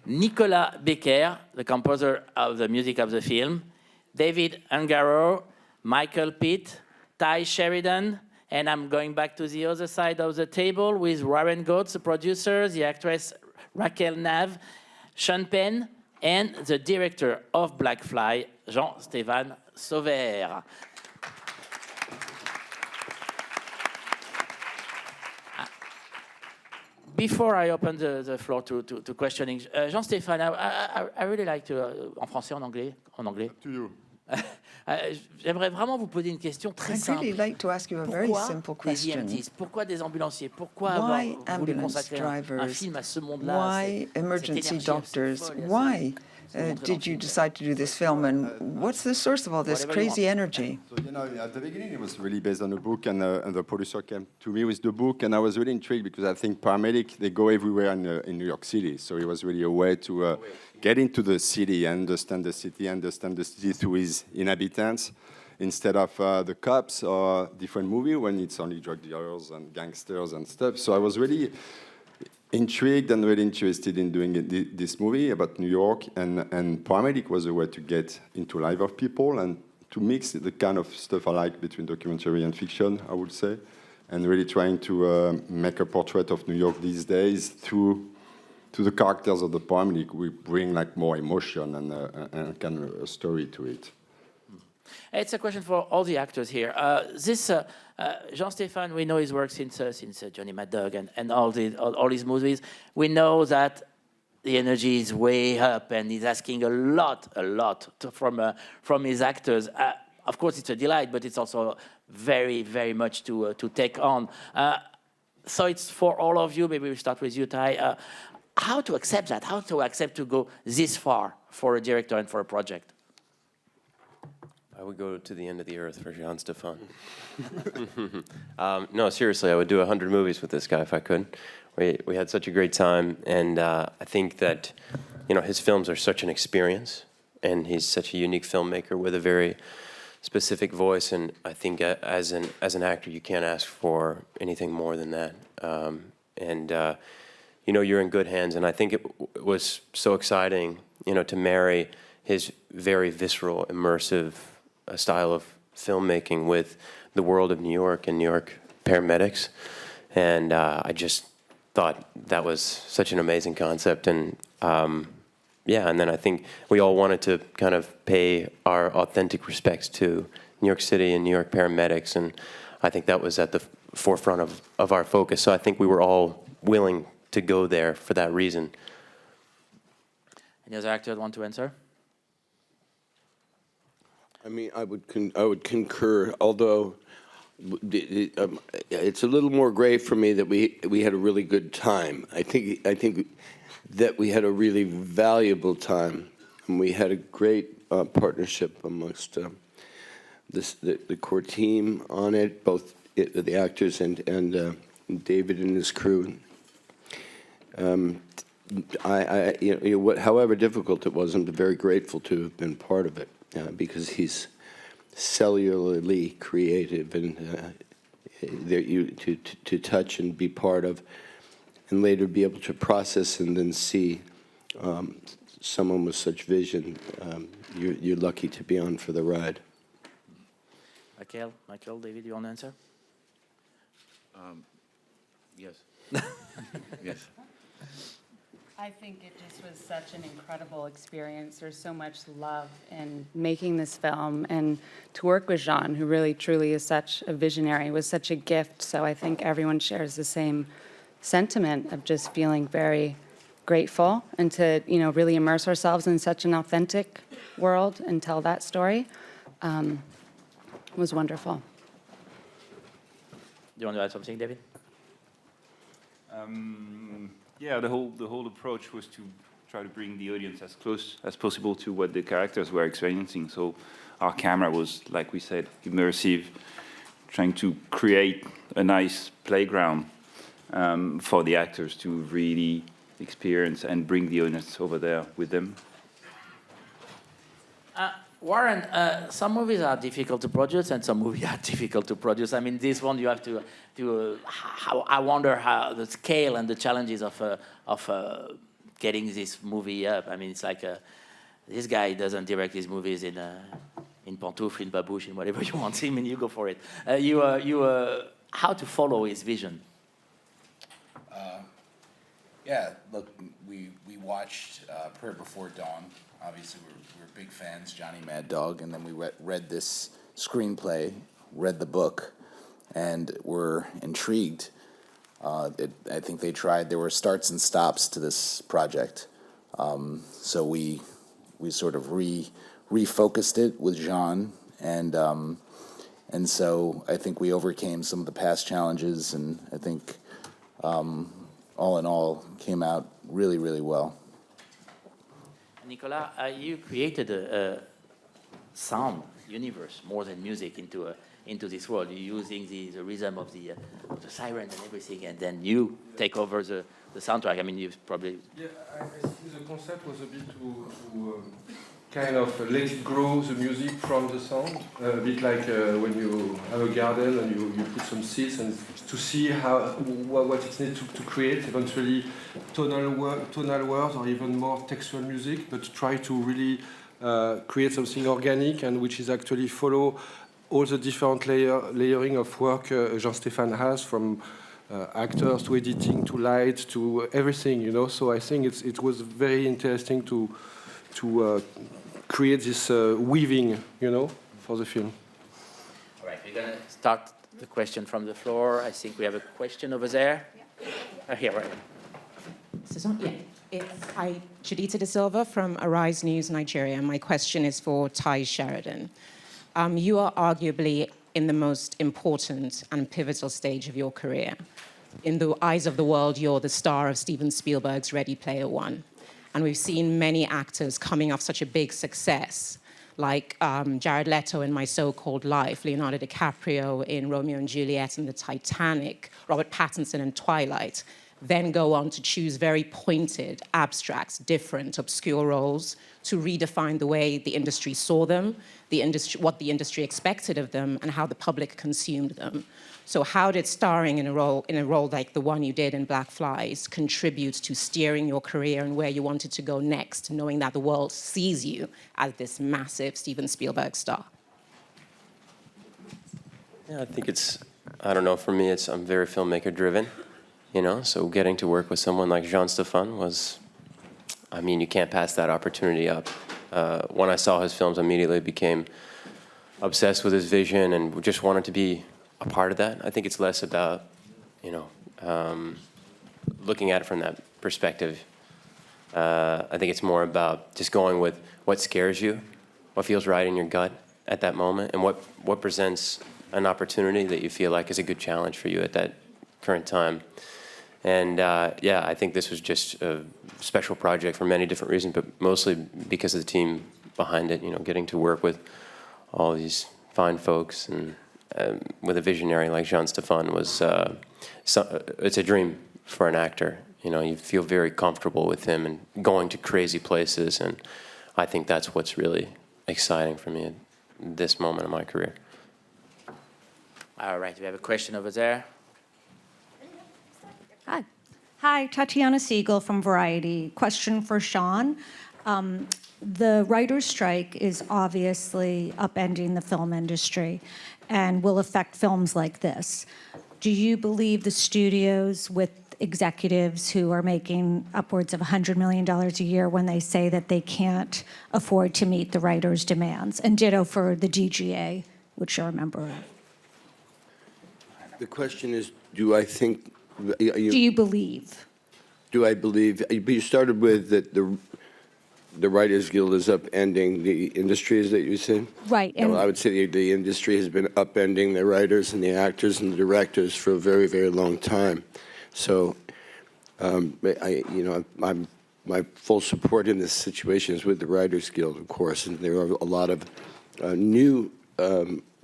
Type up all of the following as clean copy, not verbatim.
Nicolas Becker, the composer of the music of the film, David Ungaro, Michael Pitt, Ty Sheridan, and I'm going back to the other side of the table with Warren Goetz, the producer, the actress Raquel Nav, Sean Penn, and the director of Black Fly, Stéphane Sauvaire. Before I open the floor to questioning, Jean-Stéphane, I really like to, en français, en anglais? En anglais. To you. J'aimerais vraiment vous poser une question très simple. I'd really like to ask you a very simple question. Des EMTs? Pourquoi des ambulanciers? Pourquoi Why avoir voulu ambulance consacrer drivers? un film à ce monde-là? Why emergency doctors? Why did you decide to do this film, and what's the source of all this crazy energy? So, at the beginning, it was really based on a book, and the producer came to me with the book, and I was really intrigued because I think paramedics, they go everywhere in New York City, so it was really a way to get into the city, understand the city through its inhabitants, instead of the cops or different movie when it's only drug dealers and gangsters and stuff. So I was really intrigued and really interested in doing this movie about New York, and paramedic was a way to get into life of people and to mix the kind of stuff I like between documentary and fiction, I would say, and really trying to make a portrait of New York these days through to the characters of the paramedic. We bring like more emotion and kind of a story to it. It's a question for all the actors here. Jean-Stéphane, we know his work since Johnny Mad Dog and all his movies. We know that the energy is way up, and he's asking a lot from his actors. Of course, it's a delight, but it's also very, very much to take on. So it's for all of you. Maybe we start with you, Ty. How to accept that? How to accept to go this far for a director and for a project? I would go to the end of the earth for Jean-Stéphane. No, seriously, I would do 100 movies with this guy if I could. We had such a great time, and I think that his films are such an experience, and he's such a unique filmmaker with a very specific voice. And I think as an actor, you can't ask for anything more than that. You're in good hands, and I think it was so exciting, to marry his very visceral, immersive style of filmmaking with the world of New York and New York paramedics. And I just thought that was such an amazing concept. And and then I think we all wanted to kind of pay our authentic respects to New York City and New York paramedics. And I think that was at the forefront of our focus. So I think we were all willing to go there for that reason. Any other actor want to answer? I mean, I would concur. Although it's a little more grave for me that we had a really good time. I think that we had a really valuable time, and we had a great partnership amongst the core team on it, both the actors and David and his crew. However difficult it was, I'm very grateful to have been part of it. Because he's cellularly creative and to touch and be part of, and later be able to process and then see someone with such vision. You're lucky to be on for the ride. Michael, David, you want to answer? Yes. Yes. I think it just was such an incredible experience. There's so much love in making this film, and to work with Jean, who really truly is such a visionary, was such a gift. So I think everyone shares the same sentiment of just feeling very grateful, and to really immerse ourselves in such an authentic world and tell that story was wonderful. Do you want to add something, David? Yeah, the whole approach was to try to bring the audience as close as possible to what the characters were experiencing. So our camera was, like we said, immersive, trying to create a nice playground for the actors to really experience and bring the audience over there with them. Warren, some movies are difficult to produce and some movies are difficult to produce. I mean, this one you have to I wonder how the scale and the challenges of getting this movie up. I mean, it's like this guy doesn't direct his movies in pantoufle, in babouche, in whatever you want him, and you go for it. How to follow his vision? Yeah, look, we watched Prayer Before Dawn. Obviously, we're big fans, Johnny Mad Dog, and then we read this screenplay, read the book, and were intrigued. I think there were starts and stops to this project. So we sort of refocused it with Jean, and so I think we overcame some of the past challenges, and I think all in all came out really, really well. Nicolas, you created a sound universe more than music into this world. You're using the rhythm of the sirens and everything, and then you take over the soundtrack. I mean, you've probably... Yeah, I see the concept was a bit to kind of let it grow the music from the sound, a bit like when you have a garden and you put some seeds, and to see what it needs to create, eventually tonal words or even more textual music, but try to really create something organic and which is actually follow all the different layering of work Jean-Stéphane has, from actors to editing to light to everything, you know. So I think it was very interesting to create this weaving, you know, for the film. All right, we're going to start the question from the floor. I think we have a question over there. Yeah. Here, right. Hi, Chidita De Silva from Arise News, Nigeria. My question is for Ty Sheridan. You are arguably in the most important and pivotal stage of your career. In the eyes of the world, you're the star of Steven Spielberg's Ready Player One. And we've seen many actors coming off such a big success, like Jared Leto in My So-Called Life, Leonardo DiCaprio in Romeo and Juliet and the Titanic, Robert Pattinson in Twilight, then go on to choose very pointed, abstract, different, obscure roles to redefine the way the industry saw them, what the industry expected of them, and how the public consumed them. So how did starring in a role like the one you did in Black Flies contribute to steering your career and where you wanted to go next, knowing that the world sees you as this massive Steven Spielberg star? Yeah, I think I don't know, for me, I'm very filmmaker driven, you know, so getting to work with someone like Jean-Stéphane was, I mean, you can't pass that opportunity up. When I saw his films, I immediately became obsessed with his vision and just wanted to be a part of that. I think it's less about, you know, looking at it from that perspective. I think it's more about just going with what scares you, what feels right in your gut at that moment, and what presents an opportunity that you feel like is a good challenge for you at that current time. And yeah, I think this was just a special project for many different reasons, but mostly because of the team behind it, you know, getting to work with all these fine folks and with a visionary like Jean-Stéphane was, it's a dream for an actor. You know, you feel very comfortable with him and going to crazy places, and I think that's what's really exciting for me at this moment in my career. All right, we have a question over there. Hi, Tatiana Siegel from Variety. Question for Sean. The writer's strike is obviously upending the film industry and will affect films like this. Do you believe the studios with executives who are making upwards of $100 million a year when they say that they can't afford to meet the writer's demands? And ditto for the DGA, which you're a member of. The question is, do I think... Do you believe? Do I believe? You started with that the Writers Guild is upending the industry, is that you said? Right. And well, I would say the industry has been upending the writers and the actors and the directors for a very, very long time. So, my full support in this situation is with the Writers Guild, of course, and there are a lot of new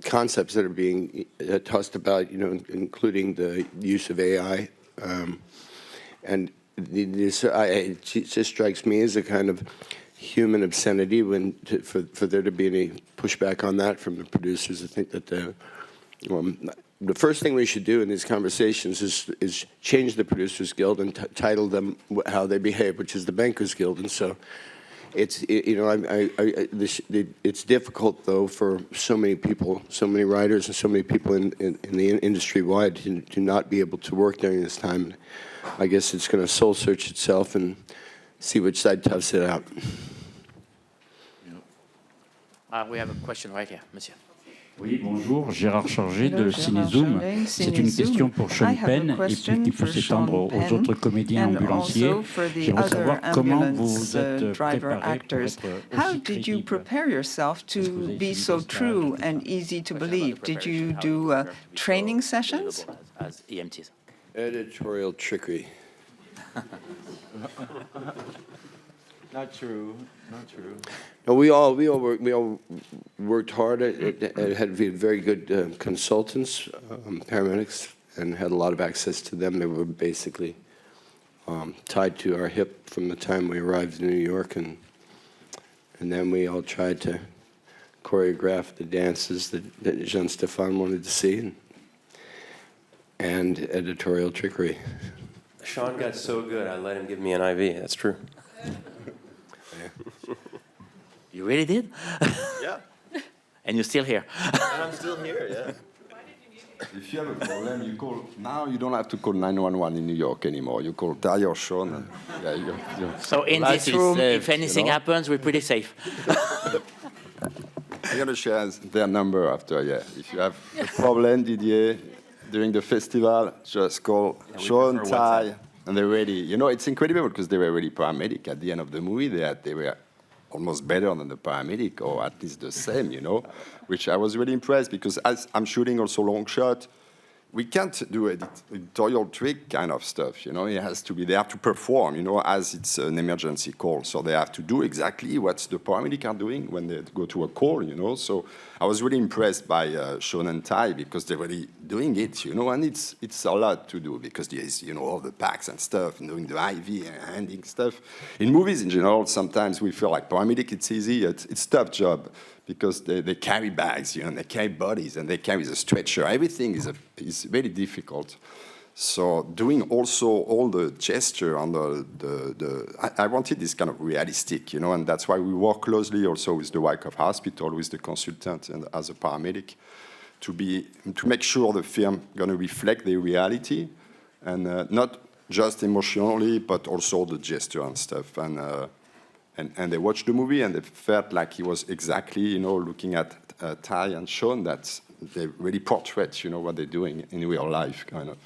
concepts that are being tossed about, you know, including the use of AI, and it just strikes me as a kind of human obscenity for there to be any pushback on that from the producers. I think that the first thing we should do in these conversations is change the Producers Guild and title them how they behave, which is the Bankers Guild. And so it's, it's difficult, though, for so many people, so many writers and so many people in the industry wide to not be able to work during this time. I guess it's going to soul search itself and see which side toughs it out. We have a question right here, monsieur. Oui, bonjour, Gérard Chargé de Cinézoom. C'est une question pour Sean Penn et puis qui peut s'étendre aux autres comédiens ambulanciers. J'aimerais savoir comment vous êtes préparé pour être How aussi did you crédible. prepare yourself to be so true and easy to believe? Did you do training sessions? As EMTs. Editorial trickery. Not true. Not true. No, we all worked hard. It had very good consultants, paramedics, and had a lot of access to them. They were basically tied to our hip from the time we arrived in New York, and then we all tried to choreograph the dances that Stéphane wanted to see, and editorial trickery. Sean got so good, I let him give me an IV. That's true. You really did? Yeah. And you're still here. And I'm still here, yeah. If you have a problem, you call. Now you don't have to call 911 in New York anymore. You call Ty or Sean. And, yeah, you're So in life this is room, saved, if anything happens, we're pretty safe. I'm going to share their number after, yeah. If you have a problem, Didier, during the festival, just call Sean, Ty, and they're ready. You know, it's incredible because they were really paramedic. At the end of the movie, they were almost better than the paramedic, or at least the same, you know, which I was really impressed because as I'm shooting also long shot, we can't do editorial trick kind of stuff, you know. It has to be, they have to perform, you know, as it's an emergency call. So they have to do exactly what the paramedic are doing when they go to a call, you know. So I was really impressed by Sean and Ty because they're really doing it, you know, and it's a lot to do because there's, you know, all the packs and stuff and doing the IV and handing stuff. In movies in general, sometimes we feel like paramedic, it's easy, it's a tough job. Because they carry bags, you know, and they carry bodies, and they carry the stretcher. Everything is very difficult. So doing also all the gesture on I wanted this kind of realistic, you know, and that's why we work closely also with the Wyckoff Hospital, with the consultant and as a paramedic, to make sure the film going to reflect the reality, and not just emotionally, but also the gesture and stuff. And they watched the movie and they felt like he was exactly, you know, looking at Ty and Sean, that they really portrait, you know, what they're doing in real life, kind of.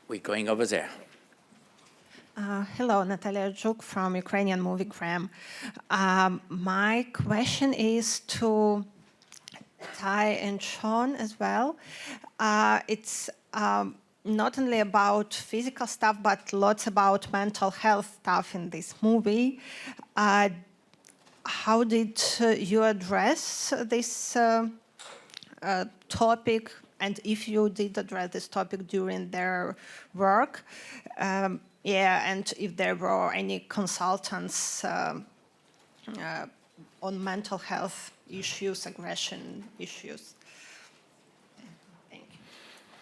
We're going over there. Hello, Natalia Juk from Ukrainian Movie Gram. My question is to Ty and Sean as well. It's not only about physical stuff, but lots about mental health stuff in this movie. How did you address this topic? And if you did address this topic during their work, and if there were any consultants on mental health issues, aggression issues.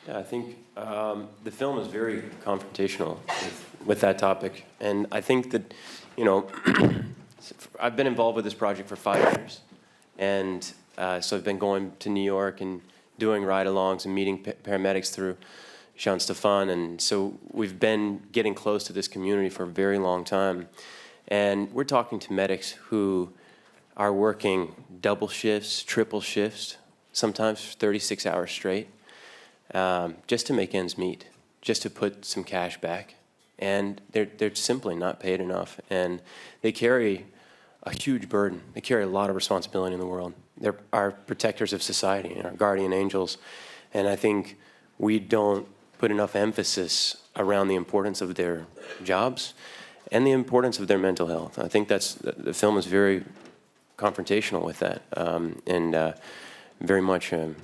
Yeah, I think the film is very confrontational with that topic. And I think that, you know, I've been involved with this project for 5 years. And so I've been going to New York and doing ride-alongs and meeting paramedics through Stéphane. And so we've been getting close to this community for a very long time. And we're talking to medics who are working double shifts, triple shifts, sometimes 36 hours straight. Just to make ends meet, just to put some cash back. And they're simply not paid enough. And they carry a huge burden. They carry a lot of responsibility in the world. They're our protectors of society and our guardian angels. And I think we don't put enough emphasis around the importance of their jobs and the importance of their mental health. I think the film is very confrontational with that, and very much an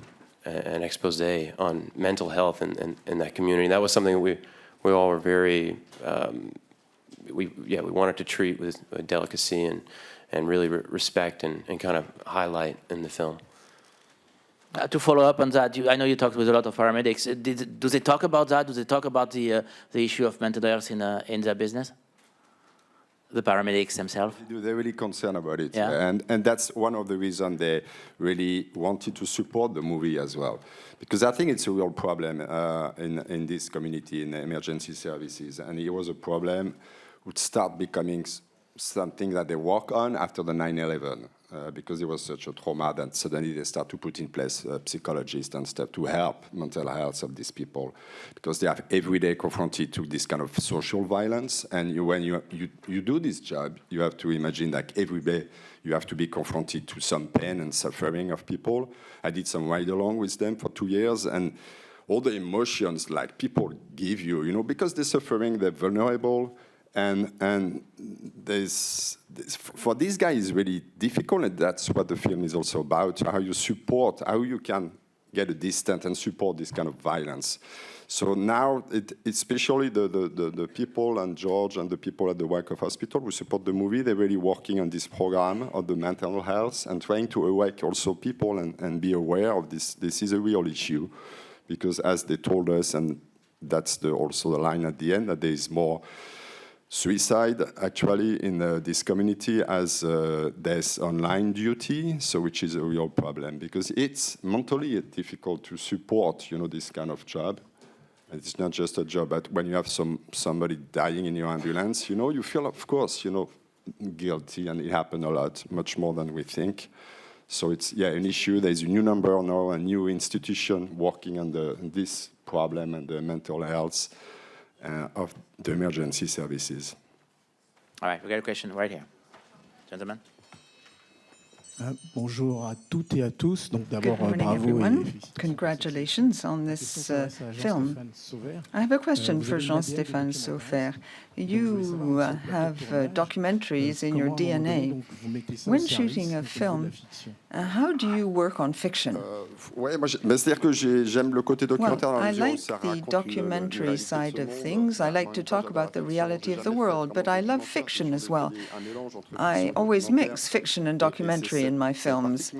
expose on mental health in that community. That was something we all were very, we wanted to treat with delicacy and really respect and kind of highlight in the film. To follow up on that, I know you talked with a lot of paramedics. Do they talk about that? Do they talk about the issue of mental health in their business? The paramedics themselves? They're really concerned about it. Yeah. And that's one of the reasons they really wanted to support the movie as well. Because I think it's a real problem in this community, in emergency services. And it was a problem would start becoming something that they work on after the 9/11. Because it was such a trauma that suddenly they start to put in place psychologists and stuff to help mental health of these people, because they are every day confronted to this kind of social violence. And when you do this job, you have to imagine like every day you have to be confronted to some pain and suffering of people. I did some ride-along with them for 2 years, and all the emotions like people give you, because they're suffering, they're vulnerable. And for this guy, it's really difficult, and that's what the film is also about, how you support, how you can get a distance and support this kind of violence. So now, especially the people and George and the people at the Wyckoff Hospital who support the movie, they're really working on this program of the mental health and trying to awake also people and be aware of this. This is a real issue, because as they told us, and that's also the line at the end, that there is more suicide actually in this community as there's online duty, so which is a real problem, because it's mentally difficult to support this kind of job. It's not just a job, but when you have somebody dying in your ambulance, you feel, of course, guilty, and it happens a lot, much more than we think. So it's an issue. There's a new number now, a new institution working on this problem and the mental health of the emergency services. All right, we got a question right here. Gentlemen. Bonjour à toutes et à tous. Donc d'abord, bravo. Congratulations on this film. I have a question for Jean-Stéphane Sauvaire. You have documentaries in your DNA. When shooting a film, how do you work on fiction? C'est-à-dire que j'aime le côté documentaire. I like the documentary side of things. I like to talk about the reality of the world, but I love fiction as well. I always mix fiction and documentary in my films.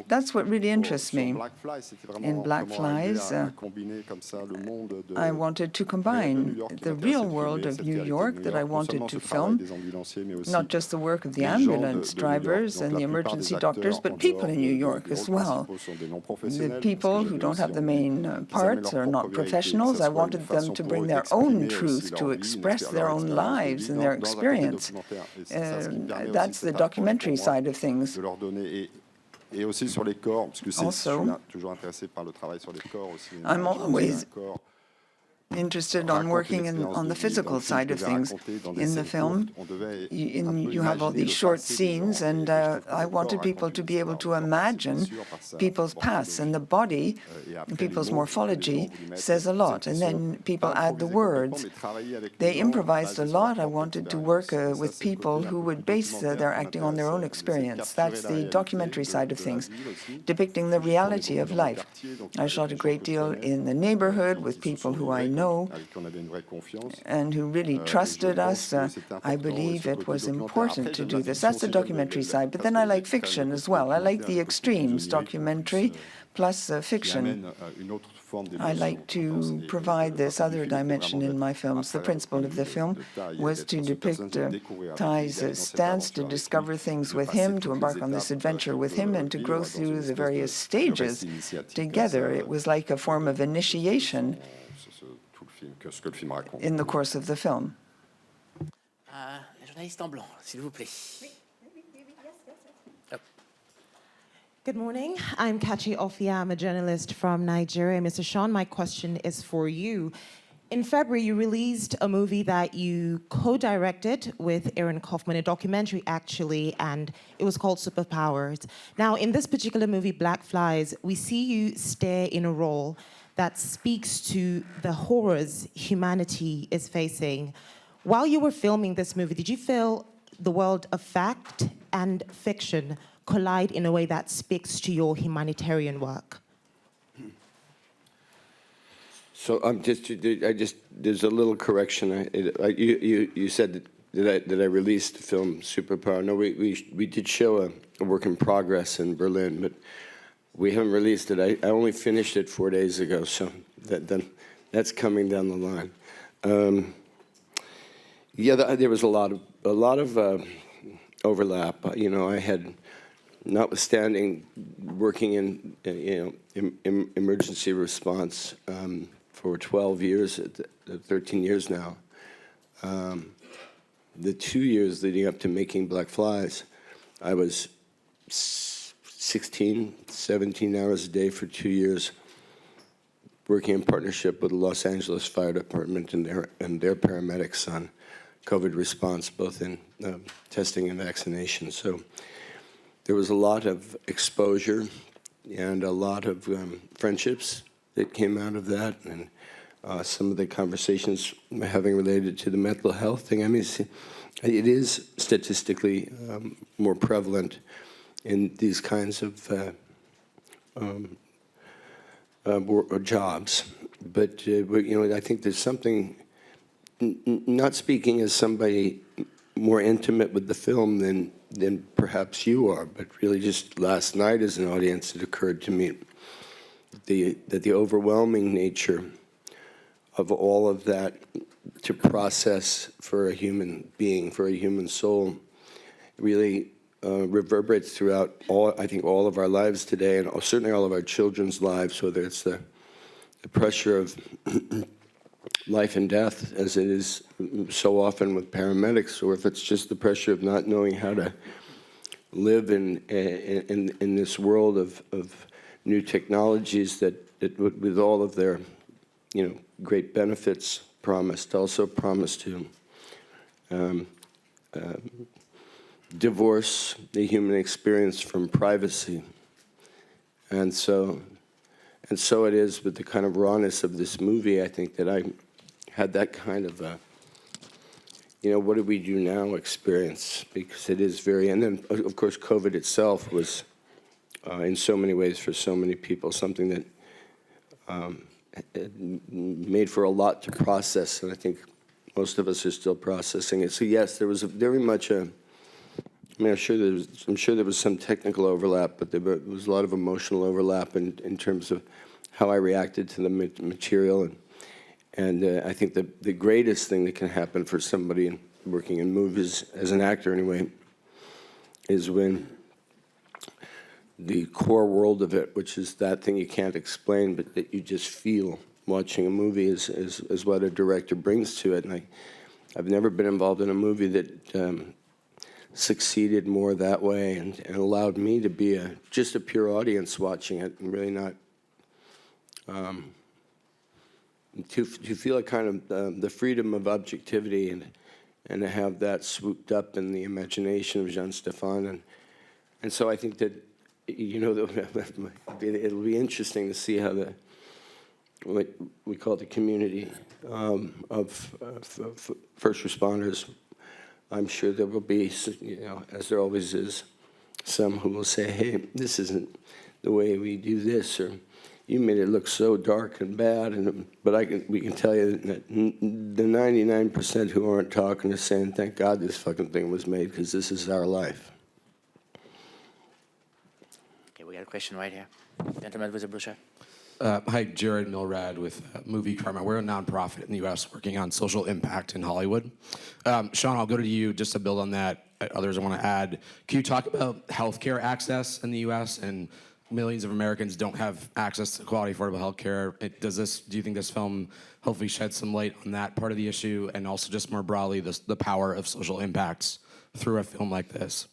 That's what really interests me. In Black Flies, I wanted to combine the real world of New York that I wanted to film, not just the work of the ambulance drivers and the emergency doctors, but people in New York as well. The people who don't have the main parts are not professionals. I wanted them to bring their own truth, to express their own lives and their experience. That's the documentary side of things. Et aussi sur les corps, parce que je suis toujours intéressé par le travail sur les corps aussi. I'm always interested on working on the physical side of things. In the film, you have all these short scenes, and I wanted people to be able to imagine people's pasts, and the body, people's morphology, says a lot, and then people add the words. They improvised a lot. I wanted to work with people who would base their acting on their own experience. That's the documentary side of things, depicting the reality of life. I shot a great deal in the neighborhood with people who I know and who really trusted us. I believe it was important to do this. That's the documentary side. But then I like fiction as well. I like the extremes, documentary plus fiction. I like to provide this other dimension in my films. The principle of the film was to depict Ty's stance, to discover things with him, to embark on this adventure with him, and to grow through the various stages together. It was like a form of initiation in the course of the film. Journaliste en blanc, s'il vous plaît. Good morning. I'm Kachi Ofia. I'm a journalist from Nigeria. Mr. Sean, my question is for you. In February, you released a movie that you co-directed with Aaron Kaufman, a documentary actually, and it was called Superpowers. Now, in this particular movie, Black Flies, we see you stare in a role that speaks to the horrors humanity is facing. While you were filming this movie, did you feel the world of fact and fiction collide in a way that speaks to your humanitarian work? So there's a little correction. You said that I released the film Superpower. No, we did show a work in progress in Berlin, but We haven't released it. I only finished it 4 days ago, so that's coming down the line. Yeah, there was a lot of overlap. You know, I had, notwithstanding working in emergency response for 12 years, 13 years now. The 2 years leading up to making Black Flies, I was 16, 17 hours a day for 2 years, working in partnership with the Los Angeles Fire Department and their paramedics on COVID response, both in testing and vaccination. So there was a lot of exposure and a lot of friendships that came out of that, and some of the conversations having related to the mental health thing. I mean, it is statistically more prevalent in these kinds of jobs. But, you know, I think there's something, not speaking as somebody more intimate with the film than perhaps you are, but really just last night as an audience, it occurred to me that the overwhelming nature of all of that to process for a human being, for a human soul, really reverberates throughout I think all of our lives today, and certainly all of our children's lives, whether it's the pressure of life and death, as it is so often with paramedics, or if it's just the pressure of not knowing how to live in this world of new technologies that with all of their, you know, great benefits also promise to divorce the human experience from privacy. And so it is with the kind of rawness of this movie, I think, that I had that kind of you know, what do we do now experience, because it is very, and then of course COVID itself was in so many ways for so many people something that made for a lot to process, and I think most of us are still processing it. So yes, there was very much I mean, I'm sure there was some technical overlap, but there was a lot of emotional overlap in terms of how I reacted to the material, and I think the greatest thing that can happen for somebody working in movies, as an actor anyway, is when the core world of it, which is that thing you can't explain, but that you just feel watching a movie, is what a director brings to it. And I've never been involved in a movie that succeeded more that way and allowed me to be just a pure audience watching it, and really not to feel a kind of the freedom of objectivity and to have that swooped up in the imagination of Stéphane. And so I think that, you know, it'll be interesting to see how what we call the community of first responders. I'm sure there will be, you know, as there always is, some who will say, hey, this isn't the way we do this, or you made it look so dark and bad. But we can tell you that the 99% who aren't talking are saying, thank God this fucking thing was made, because this is our life. Okay, we got a question right here. Gentleman with a blue shirt. Hi, Jared Milrad with Movie Karma. We're a nonprofit in the U.S. working on social impact in Hollywood. Sean, I'll go to you just to build on that. Others I want to add. Can you talk about healthcare access in the U.S. and millions of Americans don't have access to quality, affordable healthcare? Do you think this film hopefully sheds some light on that part of the issue, and also just more broadly the power of social impacts through a film like this?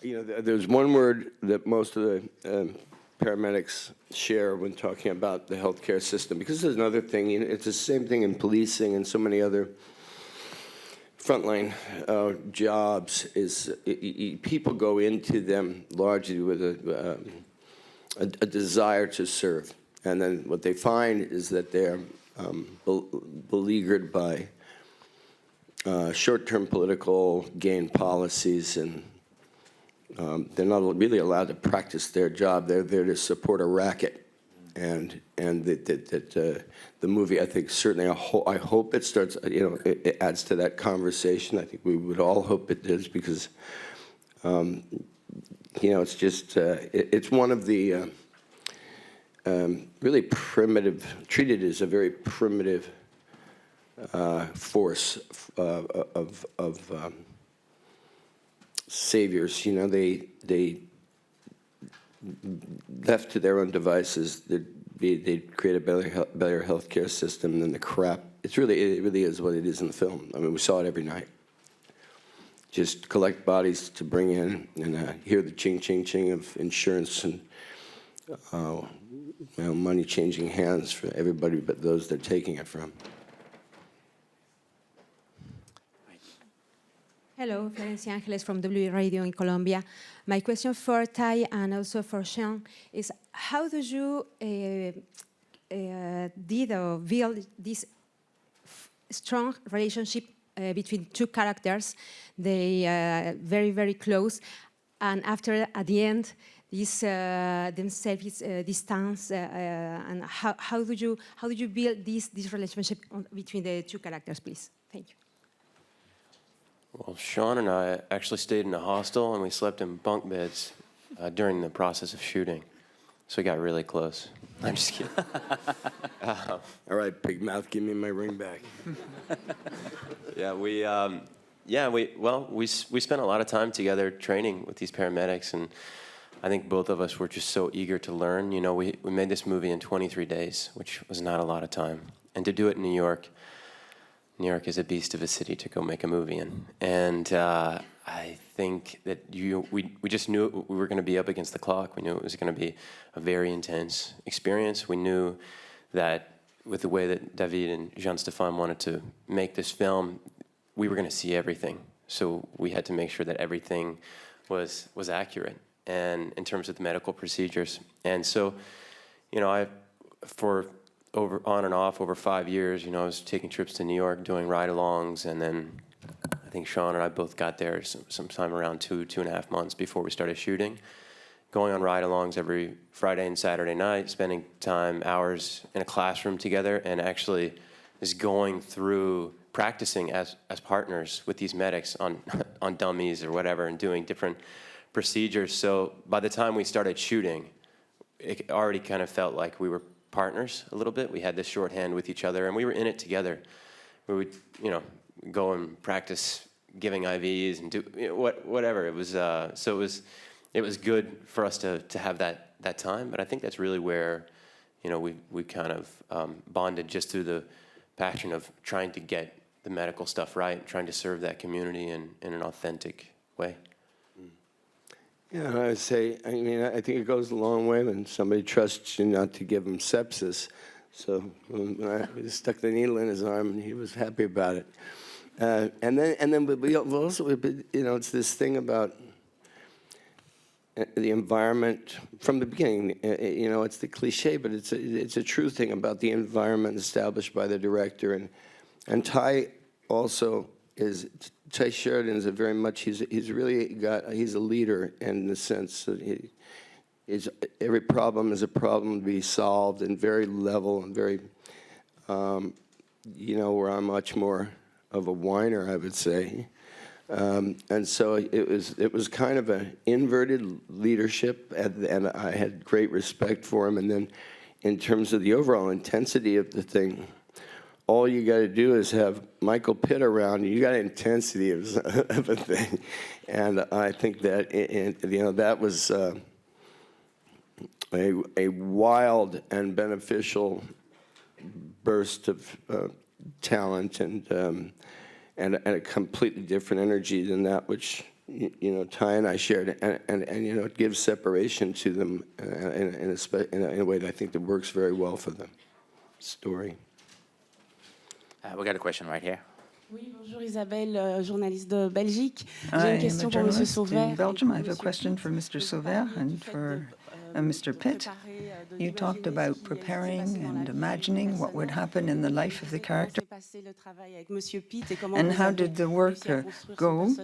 You know, there's one word that most of the paramedics share when talking about the healthcare system, because there's another thing, you know, it's the same thing in policing and so many other frontline jobs, is people go into them largely with a desire to serve, and then what they find is that they're beleaguered by short-term political gain policies, and they're not really allowed to practice their job. They're there to support a racket, and that the movie, I think, certainly, I hope it starts, you know, it adds to that conversation. I think we would all hope it does, because it's just, it's one of the really primitive, treated as a very primitive force of saviors. They left to their own devices, they'd create a better healthcare system than the crap. It really is what it is in the film. I mean, we saw it every night. Just collect bodies to bring in and hear the ching, ching, ching of insurance and money changing hands for everybody but those they're taking it from. Hello, Florencia Angeles from W Radio in Colombia. My question for Ty and also for Sean is, how do you did or build this strong relationship between two characters? They are very, very close, and after, at the end, this themselves distance, and how do you build this relationship between the two characters, please? Thank you. Well, Sean and I actually stayed in a hostel, and we slept in bunk beds during the process of shooting. So we got really close. I'm just kidding. All right, big mouth, give me my ring back. We spent a lot of time together training with these paramedics, and I think both of us were just so eager to learn. We made this movie in 23 days, which was not a lot of time. And to do it in New York is a beast of a city to go make a movie in. And I think that we just knew we were going to be up against the clock. We knew it was going to be a very intense experience. We knew that with the way that David and Jean-Stéphane wanted to make this film, we were going to see everything. So we had to make sure that everything was accurate, and in terms of the medical procedures. And so, on and off over 5 years, I was taking trips to New York, doing ride-alongs, and then I think Sean and I both got there sometime around 2.5 months before we started shooting, going on ride-alongs every Friday and Saturday night, spending hours in a classroom together, and actually just going through practicing as partners with these medics on dummies or whatever, and doing different procedures. So by the time we started shooting, it already kind of felt like we were partners a little bit. We had this shorthand with each other, and we were in it together. We would, go and practice giving IVs and do whatever. It was it was good for us to have that time. But I think that's really where, we kind of bonded, just through the passion of trying to get the medical stuff right, trying to serve that community in an authentic way. Yeah, I would say, I think it goes a long way when somebody trusts you not to give him sepsis. So when I stuck the needle in his arm, and he was happy about it. And then we also, it's this thing about the environment from the beginning. It's the cliche, but it's a true thing about the environment established by the director. And Ty also is. Ty Sheridan is he's a leader in the sense that every problem is a problem to be solved, and very level and very, where I'm much more of a whiner, I would say. And so it was kind of an inverted leadership, and I had great respect for him. And then in terms of the overall intensity of the thing, all you got to do is have Michael Pitt around. You got intensity of a thing, and I think that that was a wild and beneficial burst of talent, and a completely different energy than that which Ty and I shared, and it gives separation to them in a way that I think that works very well for the story. We got a question right here. Oui, bonjour Isabelle, journaliste de Belgique. I am a journalist in Belgium. I have a question for Mr. Sauvaire and for Mr. Pitt, you talked about preparing and imagining what would happen in the life of the character. And how did the work go?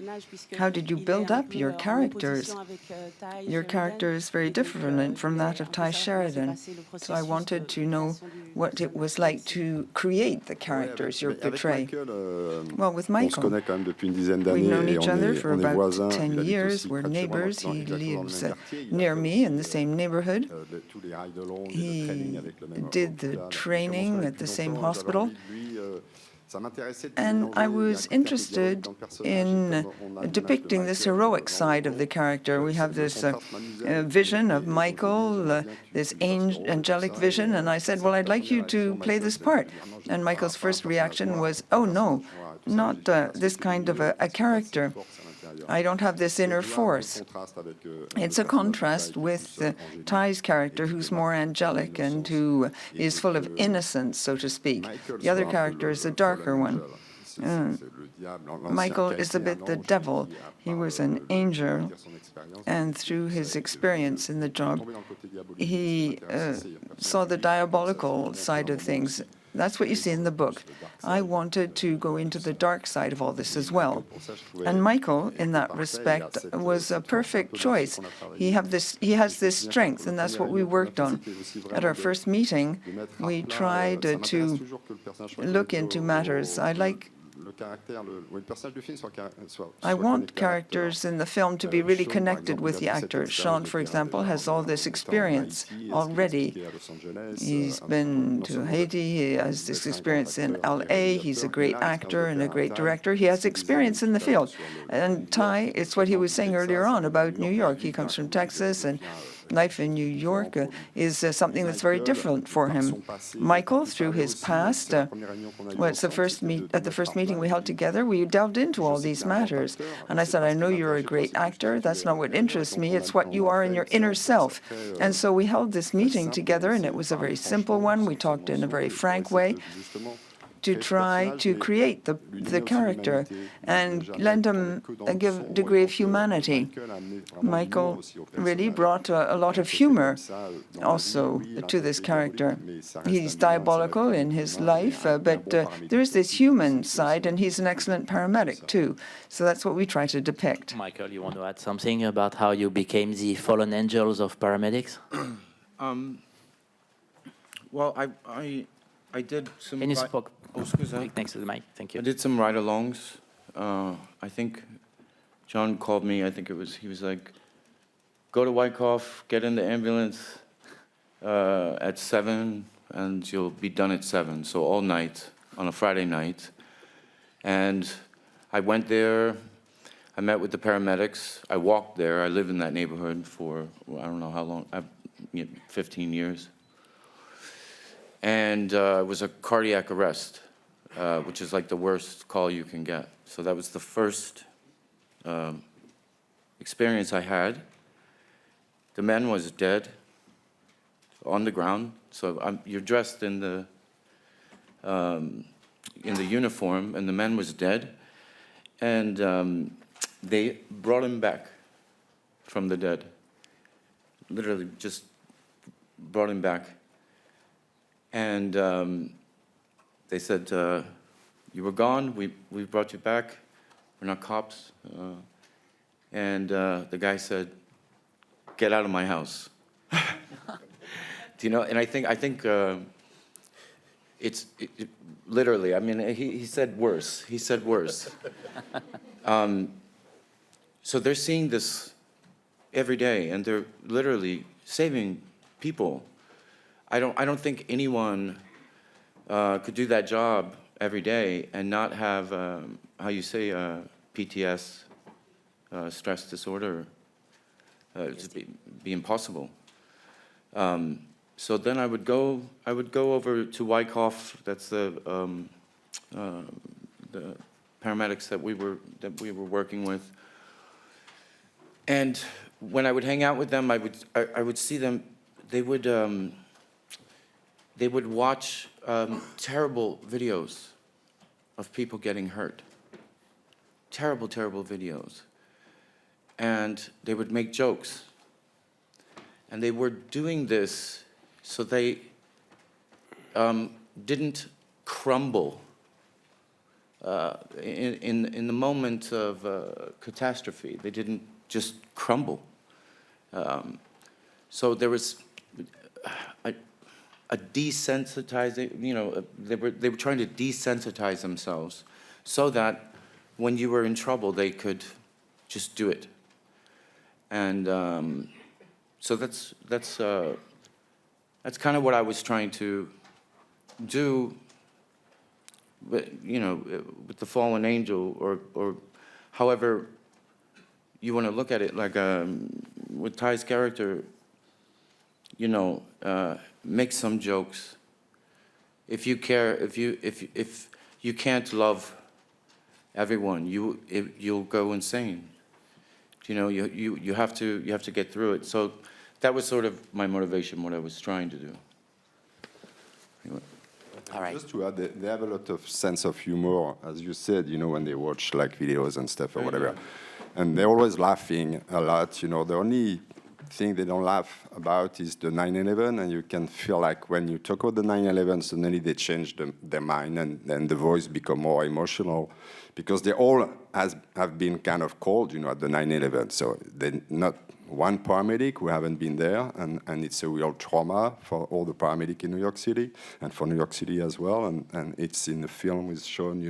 How did you build up your characters? Your character is very different from that of Ty Sheridan. So I wanted to know what it was like to create the characters you portray. Well, with Michael, we've known each other for about 10 years. We're neighbors. He lives near me in the same neighborhood. He did the training at the same hospital. And I was interested in depicting this heroic side of the character. We have this vision of Michael, this angelic vision, and I said, well, I'd like you to play this part. And Michael's first reaction was, oh, no, not this kind of a character. I don't have this inner force. It's a contrast with Ty's character, who's more angelic and who is full of innocence, so to speak. The other character is a darker one. Michael is a bit the devil. He was an angel, and through his experience in the job, he saw the diabolical side of things. That's what you see in the book. I wanted to go into the dark side of all this as well. And Michael, in that respect, was a perfect choice. He has this strength, and that's what we worked on. At our first meeting, we tried to look into matters. I want characters in the film to be really connected with the actor. Sean, for example, has all this experience already. He's been to Haiti, he has this experience in LA, he's a great actor and a great director. He has experience in the field. And Ty, it's what he was saying earlier on about New York. He comes from Texas, and life in New York is something that's very different for him. Michael, through his past, at the first meeting we held together, we delved into all these matters. And I said, I know you're a great actor. That's not what interests me. It's what you are in your inner self. And so we held this meeting together, and it was a very simple one. We talked in a very frank way to try to create the character and lend him a degree of humanity. Michael really brought a lot of humor also to this character. He's diabolical in his life, but there is this human side, and he's an excellent paramedic too. So that's what we try to depict. Michael, you want to add something about how you became the fallen angels of paramedics? Well, I did some... Can you speak next to the mic? Thank you. I did some ride-alongs. I think John called me. He was like, go to Wyckoff, get in the ambulance at 7, and you'll be done at 7. So all night, on a Friday night. And I went there. I met with the paramedics. I walked there. I lived in that neighborhood for, I don't know how long, 15 years. And it was a cardiac arrest, which is like the worst call you can get. So that was the first experience I had. The man was dead on the ground. So you're dressed in the uniform, and the man was dead. And they brought him back from the dead. Literally just brought him back. And they said, you were gone, we brought you back, we're not cops. And the guy said, get out of my house. Do you know, and I think it's literally, I mean, he said worse, So they're seeing this every day, and they're literally saving people. I don't think anyone could do that job every day and not have, how you say, PTS, stress disorder. It'd be impossible. So then I would go over to Wyckoff. That's the paramedics that we were working with. And when I would hang out with them, I would see them. They would watch terrible videos of people getting hurt. Terrible, terrible videos. And they would make jokes. And they were doing this so they didn't crumble in the moment of catastrophe. They didn't just crumble. So there was a desensitizing, they were trying to desensitize themselves so that when you were in trouble, they could just do it. And so that's kind of what I was trying to do, with the fallen angel, or however you want to look at it. Like with Ty's character, make some jokes. If you care, if you can't love everyone, you'll go insane. You have to get through it. So that was sort of my motivation, what I was trying to do. Anyway. All right. Just to add, they have a lot of sense of humor, as you said, when they watch like videos and stuff or whatever. And they're always laughing a lot, The only thing they don't laugh about is the 9/11, and you can feel like when you talk about the 9/11, suddenly they change their mind, and then the voice become more emotional, because they all have been kind of cold, at the 9/11. So they're not one paramedic who haven't been there, and it's a real trauma for all the paramedics in New York City, and for New York City as well. And it's in the film is shown,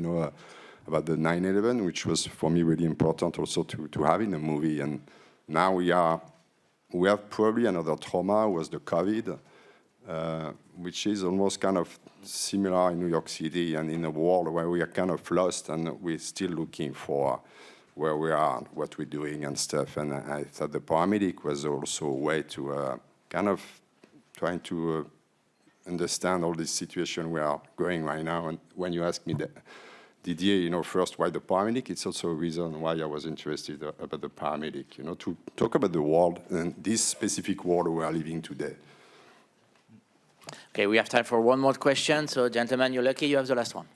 about the 9/11, which was for me really important also to have in a movie. And now we have probably another trauma, was the COVID, which is almost kind of similar in New York City and in a world where we are kind of lost and we're still looking for where we are, what we're doing and stuff. And I thought the paramedic was also a way to kind of trying to understand all this situation we are going right now. And when you ask me Didier, first, why the paramedic? It's also a reason why I was interested about the paramedic, to talk about the world and this specific world we are living today. Okay, we have time for one more question. So, gentlemen, you're lucky you have the last one.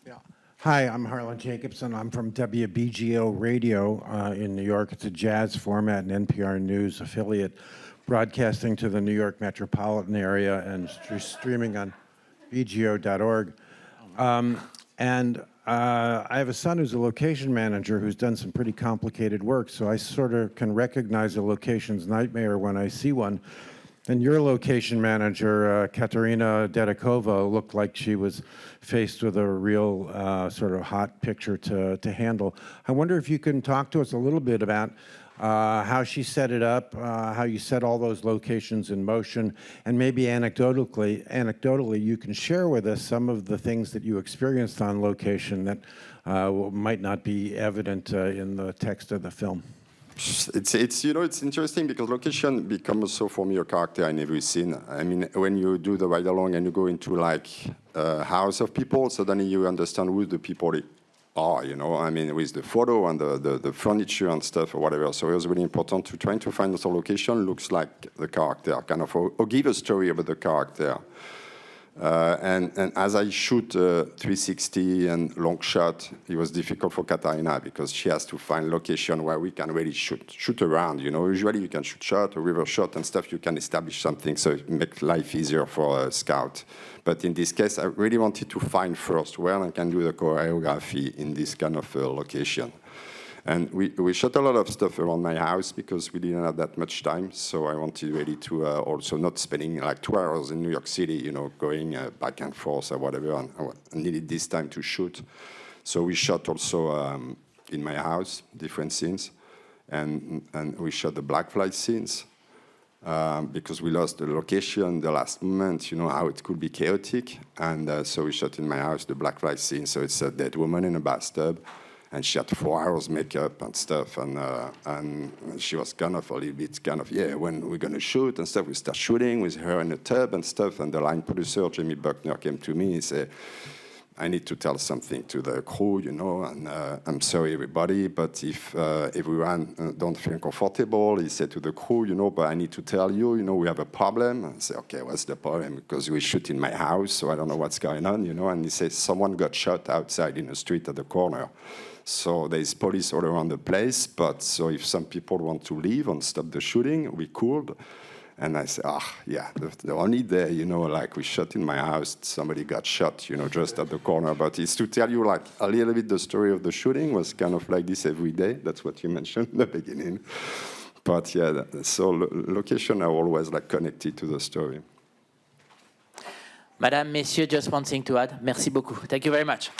Yeah. Hi, I'm Harlan Jacobson. I'm from WBGO Radio in New York. It's a jazz format and NPR News affiliate, broadcasting to the New York metropolitan area and streaming on bgo.org. And I have a son who's a location manager who's done some pretty complicated work, so I sort of can recognize a location's nightmare when I see one. And your location manager, Katerina Dedikova, looked like she was faced with a real sort of hot picture to handle. I wonder if you can talk to us a little bit about how she set it up, how you set all those locations in motion, and maybe anecdotally, you can share with us some of the things that you experienced on location that might not be evident in the text of the film. It's interesting because location becomes also for me a character in every scene. I mean, when you do the ride along and you go into like a house of people, suddenly you understand who the people are, I mean, with the photo and the furniture and stuff or whatever. So it was really important to try to find a location looks like the character, kind of, or give a story about the character. And as I shoot 360 and long shot, it was difficult for Katarina because she has to find location where we can really shoot around. Usually you can shoot shot or river shot and stuff. You can establish something, so it makes life easier for a scout. But in this case, I really wanted to find first where I can do the choreography in this kind of location. And we shot a lot of stuff around my house because we didn't have that much time. So I wanted really to also not spending like 2 hours in New York City, going back and forth or whatever. And I needed this time to shoot. So we shot also in my house, different scenes. And we shot the black flight scenes because we lost the location the last moment, how it could be chaotic. And so we shot in my house the black flight scene. So it's a dead woman in a bathtub. And she had 4 hours makeup and stuff, and she was kind of a little bit when we're gonna shoot and stuff. We start shooting with her in a tub and stuff, and the line producer Jamie Buckner came to me and said, I need to tell something to the crew, you know, and I'm sorry, everybody, but if everyone don't feel comfortable, he said to the crew, you know, but I need to tell you, you know, we have a problem. I say, okay, what's the problem? Because we shoot in my house, so I don't know what's going on, you know, and he says, someone got shot outside in the street at the corner. So there's police all around the place, but so if some people want to leave and stop the shooting, we could. And I said, yeah, the only day, you know, like we shot in my house, somebody got shot, you know, just at the corner. But it's to tell you, like, a little bit the story of the shooting was kind of like this every day. That's what you mentioned in the beginning. But yeah, so location are always like connected to the story. Madame, Messieurs, just one thing to add. Merci beaucoup. Thank you very much.